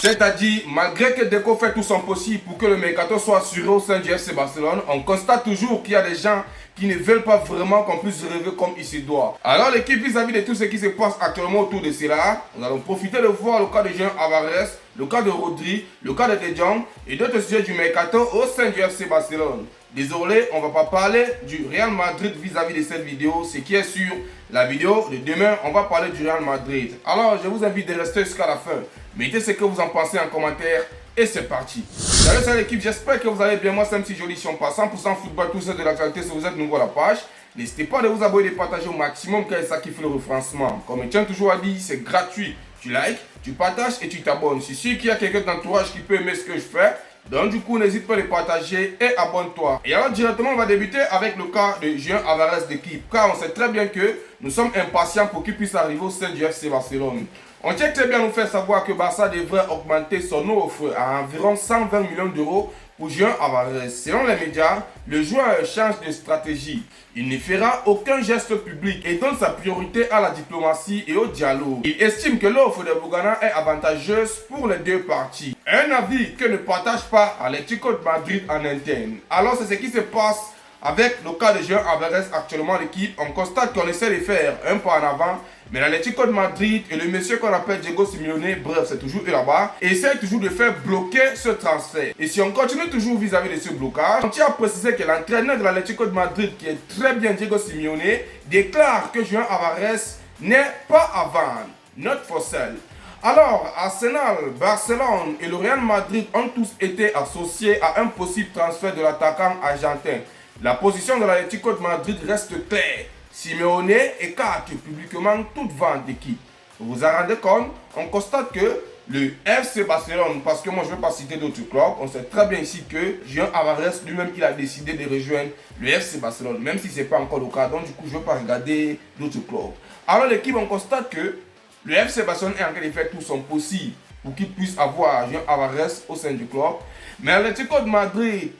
C'est-à-dire, malgré que Deco fait tout son possible pour que le mercato soit assuré au sein du FC Barcelone, on constate toujours qu'il y a des gens qui ne veulent pas vraiment qu'on puisse rêver comme il se doit. Alors l'équipe vis-à-vis de tout ce qui se passe actuellement autour de cela, nous allons profiter de voir le cas de Julián Álvarez, le cas de Rodri, le cas de De Jong et d'autres sujets du mercato au sein du FC Barcelone. Désolé, on ne va pas parler du Real Madrid vis-à-vis de cette vidéo, ce qui est sûr. La vidéo de demain, on va parler du Real Madrid. Alors, je vous invite de rester jusqu'à la fin. Mettez ce que vous en pensez en commentaire et c'est parti. Salut l'équipe, j'espère que vous allez bien. Moi, c'est MC Joli, si on passe 100% football, tout ça de l'actualité. Si vous êtes nouveau à la page, n'hésitez pas à vous abonner et de partager au maximum car c'est ça qui fait le référencement. Comme je tiens toujours à dire, c'est gratuit. Tu likes, tu partages et tu t'abonnes. Je suis sûr qu'il y a quelqu'un d'entourage qui peut aimer ce que je fais. Donc du coup, n'hésite pas à les partager et abonne-toi. Et alors directement, on va débuter avec le cas de Julián Álvarez d'équipe. Car on sait très bien que nous sommes impatients pour qu'il puisse arriver au sein du FC Barcelone. On tient très bien à nous faire savoir que Barça devrait augmenter son offre à environ 120 millions d'euros pour Julián Álvarez. Selon les médias, le joueur change de stratégie. Il ne fera aucun geste public et donne sa priorité à la diplomatie et au dialogue. Il estime que l'offre de Blaugrana est avantageuse pour les deux parties. Un avis que ne partage pas Atlético de Madrid en interne. Alors c'est ce qui se passe avec le cas de Julián Álvarez actuellement l'équipe. On constate qu'on essaie de faire un pas en avant. Mais l'Atlético de Madrid et le monsieur qu'on appelle Diego Simeone, bref, c'est toujours eux là-bas, essaient toujours de faire bloquer ce transfert. Et si on continue toujours vis-à-vis de ce blocage, on tient à préciser que l'entraîneur de l'Atlético de Madrid, qui est très bien Diego Simeone, déclare que Julián Álvarez n'est pas à vendre. Not for sale. Alors, Arsenal, Barcelone et le Real Madrid ont tous été associés à un possible transfert de l'attaquant argentin. La position de l'Atlético de Madrid reste claire. Simeone écarte publiquement toute vente d'équipe. Vous vous en rendez compte? On constate que le FC Barcelone, parce que moi je ne vais pas citer d'autres clubs, on sait très bien ici que Julián Álvarez lui-même il a décidé de rejoindre le FC Barcelone, même si ce n'est pas encore le cas, donc du coup je ne vais pas regarder d'autres clubs. Alors l'équipe, on constate que le FC Barcelone est en train de faire tout son possible pour qu'il puisse avoir Julián Álvarez au sein du club, mais l'Atlético de Madrid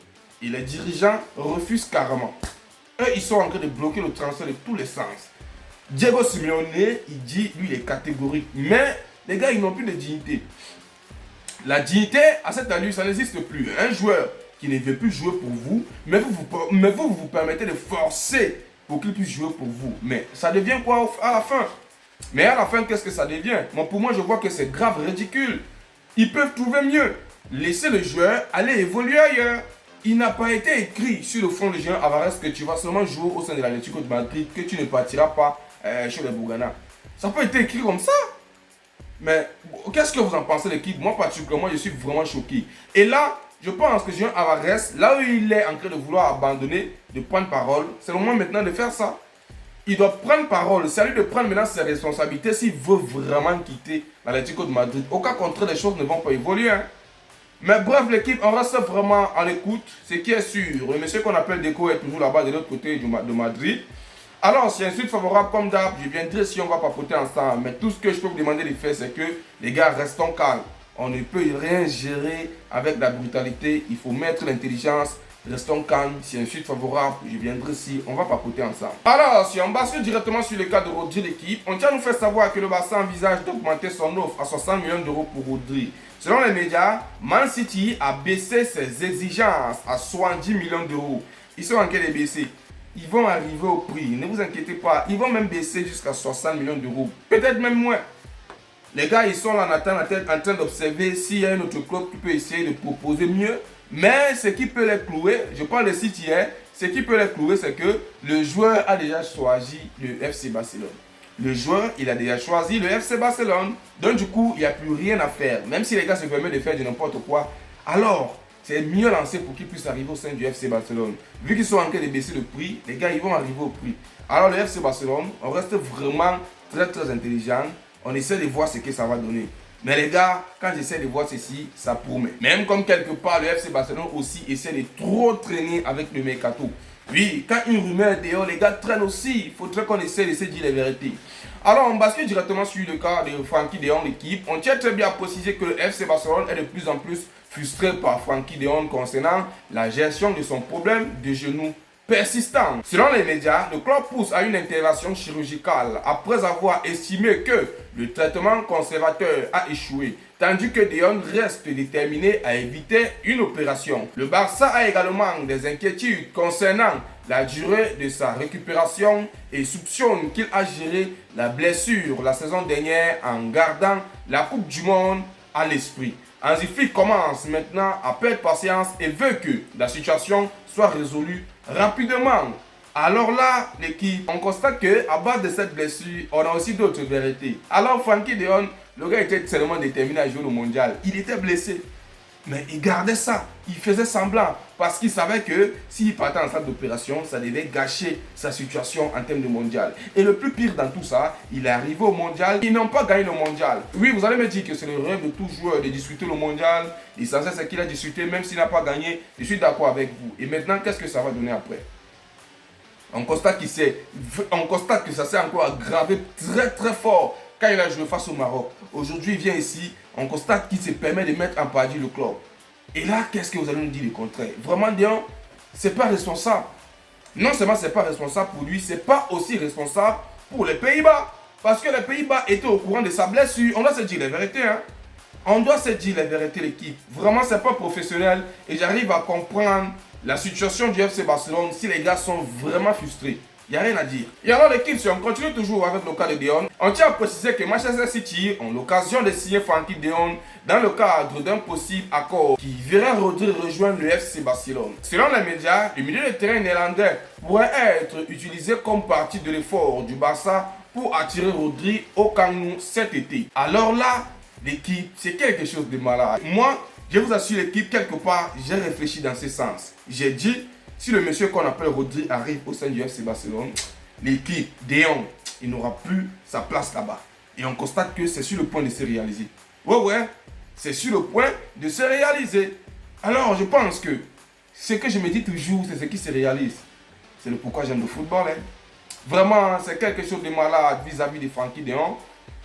et les dirigeants refusent carrément. Eux, ils sont en train de bloquer le transfert de tous les sens. Diego Simeone, il dit, lui, il est catégorique. Mais les gars, ils n'ont plus de dignité. La dignité, à cette allure, ça n'existe plus. Un joueur qui ne veut plus jouer pour vous, mais vous permettez de forcer pour qu'il puisse jouer pour vous. Mais ça devient quoi à la fin? Mais à la fin, qu'est-ce que ça devient? Pour moi, je vois que c'est grave ridicule. Ils peuvent trouver mieux. Laissez le joueur aller évoluer ailleurs. Il n'a pas été écrit sur le front de Julián Álvarez que tu vas seulement jouer au sein de l'Atlético de Madrid, que tu ne partiras pas chez les Blaugrana. Ça peut être écrit comme ça. Mais qu'est-ce que vous en pensez l'équipe? Moi particulièrement, je suis vraiment choqué. Et là, je pense que Julián Álvarez, là où il est en train de vouloir abandonner, de prendre parole, c'est le moment maintenant de faire ça. Il doit prendre parole, c'est à lui de prendre maintenant ses responsabilités s'il veut vraiment quitter l'Atlético de Madrid. Au cas contraire, les choses ne vont pas évoluer. Hein. Mais bref, l'équipe, on reste vraiment en écoute. Ce qui est sûr, le monsieur qu'on appelle Deco est toujours là-bas de l'autre côté de Madrid. Alors, si un suite favorable comme d'hab, je viendrai si on va papoter ensemble. Mais tout ce que je peux vous demander de faire, c'est que les gars, restons calmes. On ne peut rien gérer avec la brutalité. Il faut mettre l'intelligence. Restons calmes. Si un suite favorable, je viendrai ici. On va papoter ensemble. Alors, si on bascule directement sur le cas de Rodri, l'équipe, on tient à nous faire savoir que le Barça envisage d'augmenter son offre à 60 millions d'euros pour Rodri. Selon les médias, Man City a baissé ses exigences à 70 millions d'euros. Ils sont en train de baisser. Ils vont arriver au prix. Ne vous inquiétez pas. Ils vont même baisser jusqu'à 60 millions d'euros. Peut-être même moins. Les gars, ils sont là en train d'observer s'il y a un autre club qui peut essayer de proposer mieux. Mais ce qui peut les clouer, je parle de City, ce qui peut les clouer, c'est que le joueur a déjà choisi le FC Barcelone. Le joueur, il a déjà choisi le FC Barcelone. Donc du coup, il n'y a plus rien à faire. Même si les gars se permettent de faire de n'importe quoi, alors c'est mieux lancé pour qu'ils puissent arriver au sein du FC Barcelone. Vu qu'ils sont en train de baisser le prix, les gars, ils vont arriver au prix. Alors le FC Barcelone, on reste vraiment très intelligent. On essaie de voir ce que ça va donner. Mais les gars, quand j'essaie de voir ceci, ça promet. Même comme quelque part, le FC Barcelone aussi essaie de trop traîner avec le mercato. Oui, quand une rumeur est dehors, les gars traînent aussi. Il faudrait qu'on essaie de se dire les vérités. Alors, on bascule directement sur le cas de Frenkie de Jong, l'équipe. On tient très bien à préciser que le FC Barcelone est de plus en plus frustré par Frenkie de Jong concernant la gestion de son problème de genou persistant. Selon les médias, le club pousse à une intervention chirurgicale après avoir estimé que le traitement conservateur a échoué. tandis que De Jong reste déterminé à éviter une opération. Le Barça a également des inquiétudes concernant la durée de sa récupération et soupçonne qu'il a géré la blessure la saison dernière en gardant la Coupe du Monde à l'esprit. Hansi Flick commence maintenant à perdre patience et veut que la situation soit résolue rapidement. Alors là, l'équipe, on constate qu'à base de cette blessure, on a aussi d'autres vérités. Alors Frenkie de Jong, le gars était tellement déterminé à jouer le mondial. Il était blessé. Mais il gardait ça. Il faisait semblant. Parce qu'il savait que s'il partait en salle d'opération, ça devait gâcher sa situation en termes de mondial. Et le plus pire dans tout ça, il est arrivé au mondial. Ils n'ont pas gagné le mondial. Oui, vous allez me dire que c'est le rêve de tout joueur de discuter le mondial. L'essentiel, c'est qu'il a discuté, même s'il n'a pas gagné. Je suis d'accord avec vous. Et maintenant, qu'est-ce que ça va donner après? On constate que ça s'est encore aggravé très très fort quand il a joué face au Maroc. Aujourd'hui, il vient ici, on constate qu'il se permet de mettre en paradis le club. Et là, qu'est-ce que vous allez nous dire le contraire? Vraiment, Dion, c'est pas responsable. Non seulement c'est pas responsable pour lui, c'est pas aussi responsable pour les Pays-Bas. Parce que les Pays-Bas étaient au courant de sa blessure. On doit se dire la vérité, hein. On doit se dire la vérité, l'équipe. Vraiment, c'est pas professionnel. Et j'arrive à comprendre la situation du FC Barcelone si les gars sont vraiment frustrés. Il n'y a rien à dire. Et alors l'équipe, si on continue toujours avec le cas de De Jong, on tient à préciser que Manchester City ont l'occasion de signer Frenkie de Jong dans le cadre d'un possible accord qui verrait Rodri rejoindre le FC Barcelone. Selon les médias, le milieu de terrain néerlandais pourrait être utilisé comme partie de l'effort du Barça pour attirer Rodri au Camp Nou cet été. Alors là, l'équipe, c'est quelque chose de malade. Moi, je vous assure l'équipe, quelque part, j'ai réfléchi dans ce sens. J'ai dit, si le monsieur qu'on appelle Rodri arrive au sein du FC Barcelone, l'équipe, De Jong, il n'aura plus sa place là-bas. Et on constate que c'est sur le point de se réaliser. Ouais, c'est sur le point de se réaliser. Alors, je pense que ce que je me dis toujours, c'est ce qui se réalise. C'est le pourquoi j'aime le football. Hein. Vraiment, c'est quelque chose de malade vis-à-vis de Frenkie de Jong.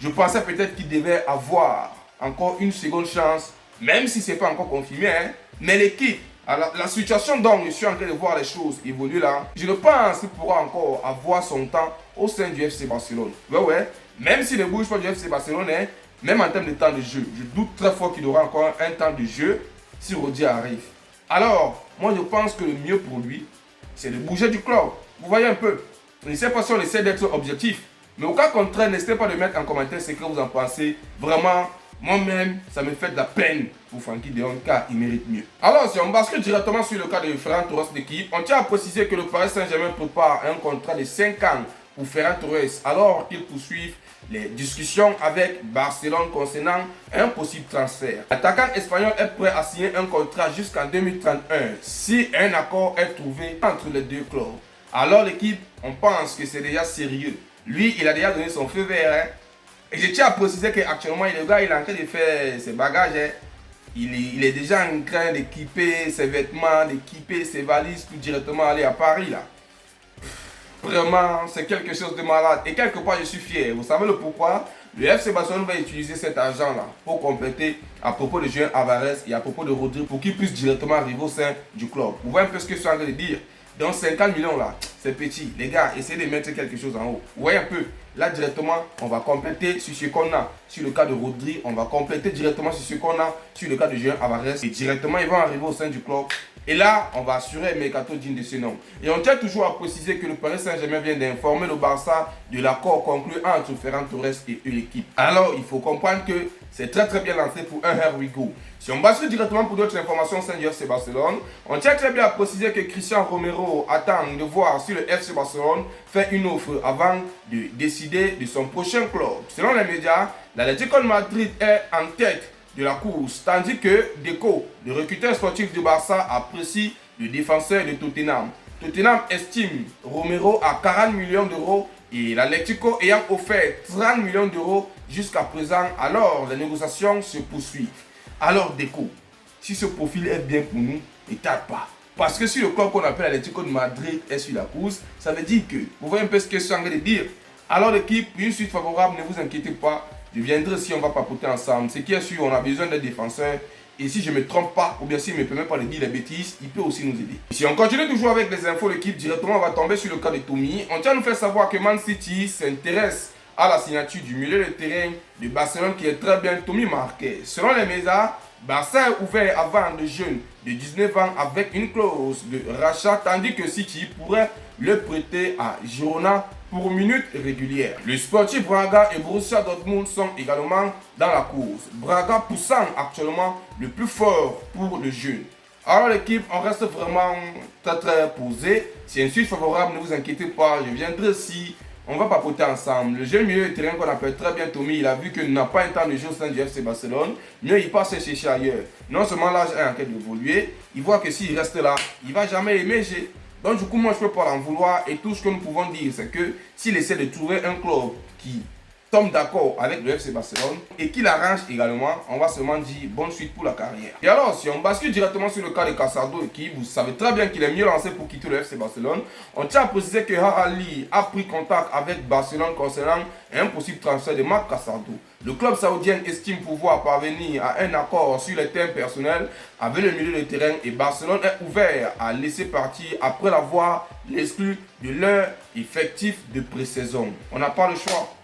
Je pensais peut-être qu'il devait avoir encore une seconde chance, même si ce n'est pas encore confirmé. Hein. Mais l'équipe, la situation dont je suis en train de voir les choses évoluer là, je ne pense qu'il pourra encore avoir son temps au sein du FC Barcelone. Ouais, même s'il ne bouge pas du FC Barcelone, hein, même en termes de temps de jeu, je doute très fort qu'il aura encore un temps de jeu si Rodri arrive. Alors, moi je pense que le mieux pour lui, c'est de bouger du club. Vous voyez un peu, je ne sais pas si on essaie d'être objectif, mais au cas contraire, n'hésitez pas de mettre en commentaire ce que vous en pensez. Vraiment, moi-même, ça me fait de la peine pour Frenkie de Jong car il mérite mieux. Alors, si on bascule directement sur le cas de Ferran Torres d'équipe, on tient à préciser que le Paris Saint-Germain prépare un contrat de 5 ans pour Ferran Torres alors qu'ils poursuivent les discussions avec Barcelone concernant un possible transfert. L'attaquant espagnol est prêt à signer un contrat jusqu'en 2031 si un accord est trouvé entre les deux clubs. Alors l'équipe, on pense que c'est déjà sérieux. Lui, il a déjà donné son feu vert. Hein. Et je tiens à préciser qu'actuellement, le gars, il est en train de faire ses bagages. Hein. Il est déjà en train d'équiper ses vêtements, d'équiper ses valises pour directement aller à Paris. Là. Vraiment, c'est quelque chose de malade. Et quelque part, je suis fier. Vous savez le pourquoi? Le FC Barcelone va utiliser cet argent-là pour compléter à propos de Julián Álvarez et à propos de Rodri pour qu'ils puissent directement arriver au sein du club. Vous voyez un peu ce que je suis en train de dire? Donc 50 millions là, c'est petit. Les gars, essayez de mettre quelque chose en haut. Vous voyez un peu? Là directement, on va compléter sur ce qu'on a. Sur le cas de Rodri, on va compléter directement sur ce qu'on a. Sur le cas de Julián Álvarez. Et directement, ils vont arriver au sein du club. Et là, on va assurer un mercato digne de ce nom. Et on tient toujours à préciser que le Paris Saint-Germain vient d'informer le Barça de l'accord conclu entre Ferran Torres et l'équipe. Alors, il faut comprendre que c'est très très bien lancé pour un Here We Go. Si on bascule directement pour d'autres informations au sein du FC Barcelone, on tient très bien à préciser que Cristiano Romero attend de voir si le FC Barcelone fait une offre avant de décider de son prochain club. Selon les médias, l'Atlético de Madrid est en tête de la course, tandis que Deco, le recruteur sportif du Barça, apprécie le défenseur de Tottenham. Tottenham estime Romero à 40 millions d'euros et l'Atlético ayant offert 30 millions d'euros jusqu'à présent, alors les négociations se poursuivent. Alors Deco, si ce profil est bien pour nous, ne tarde pas. Parce que si le club qu'on appelle l'Atlético de Madrid est sur la course, ça veut dire que, vous voyez un peu ce que je suis en train de dire. Alors l'équipe, une suite favorable, ne vous inquiétez pas. Je viendrai si on va papoter ensemble. Ce qui est sûr, on a besoin d'un défenseur. Et si je ne me trompe pas, ou bien s'il ne me permet pas de dire les bêtises, il peut aussi nous aider. Si on continue toujours avec les infos, l'équipe, directement, on va tomber sur le cas de Tommy. On tient à nous faire savoir que Man City s'intéresse à la signature du milieu de terrain de Barcelone qui est très bien Tommy Marquez. Selon les médias, Barça est ouvert à vendre le jeune de 19 ans avec une clause de rachat, tandis que City pourrait le prêter à Girona pour minutes régulières. Le Sporting Braga et Borussia Dortmund sont également dans la course. Braga poussant actuellement le plus fort pour le jeune. Alors l'équipe, on reste vraiment très posé. C'est une suite favorable, ne vous inquiétez pas, je viendrai ici. On va papoter ensemble. Le jeune milieu de terrain qu'on appelle très bien Tommy, il a vu qu'il n'a pas un temps de jeu au sein du FC Barcelone. Mieux, il passe chercher ailleurs. Non seulement l'âge est en train d'évoluer, il voit que s'il reste là, il ne va jamais émerger. Donc du coup, moi, je ne peux pas l'en vouloir. Et tout ce que nous pouvons dire, c'est que s'il essaie de trouver un club qui tombe d'accord avec le FC Barcelone et qu'il arrange également, on va seulement dire bonne suite pour la carrière. Et alors, si on bascule directement sur le cas de Casado, qui vous savez très bien qu'il est mieux lancé pour quitter le FC Barcelone, on tient à préciser que Harali a pris contact avec Barcelone concernant un possible transfert de Marc Casado. Le club saoudien estime pouvoir parvenir à un accord sur les thèmes personnels avec le milieu de terrain et Barcelone est ouvert à laisser partir après l'avoir exclu de leur effectif de pré-saison. On n'a pas le choix.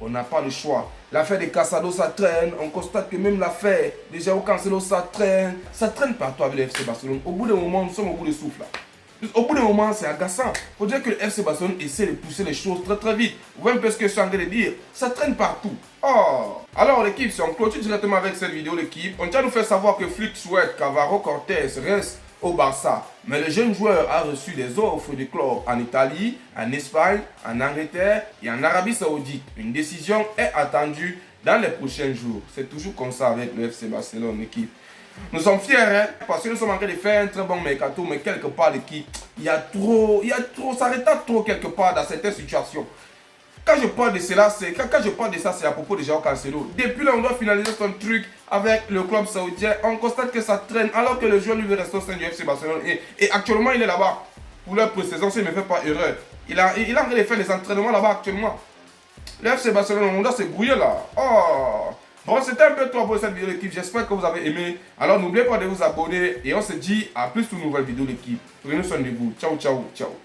On n'a pas le choix. L'affaire de Casado, ça traîne. On constate que même l'affaire de João Cancelo, ça traîne. Ça traîne partout avec le FC Barcelone. Au bout d'un moment, nous sommes au bout de souffle. Là. Au bout d'un moment, c'est agaçant. Il faut dire que le FC Barcelone essaie de pousser les choses très vite. Vous voyez un peu ce que je suis en train de dire. Ça traîne partout. Oh. Alors l'équipe, si on clôture directement avec cette vidéo, l'équipe, on tient à nous faire savoir que Flick souhaite qu'Alvaro Cortés reste au Barça. Mais le jeune joueur a reçu des offres de clubs en Italie, en Espagne, en Angleterre et en Arabie Saoudite. Une décision est attendue dans les prochains jours. C'est toujours comme ça avec le FC Barcelone, l'équipe. Nous sommes fiers, hein, parce que nous sommes en train de faire un très bon mercato, mais quelque part l'équipe, il y a trop, ça retarde trop quelque part dans certaines situations. Quand je parle de cela, c'est à propos de João Cancelo. Depuis là, on doit finaliser son truc avec le club saoudien. On constate que ça traîne alors que le joueur lui veut rester au sein du FC Barcelone. Et actuellement, il est là-bas pour leur pré-saison, s'il ne me fait pas erreur. Il est en train de faire les entraînements là-bas actuellement. Le FC Barcelone, on doit se brouiller là. Oh. Bon, c'était un peu trop pour cette vidéo l'équipe. J'espère que vous avez aimé. Alors n'oubliez pas de vous abonner. Et on se dit à plus pour une nouvelle vidéo l'équipe. Prenez soin de vous. Ciao, ciao, ciao.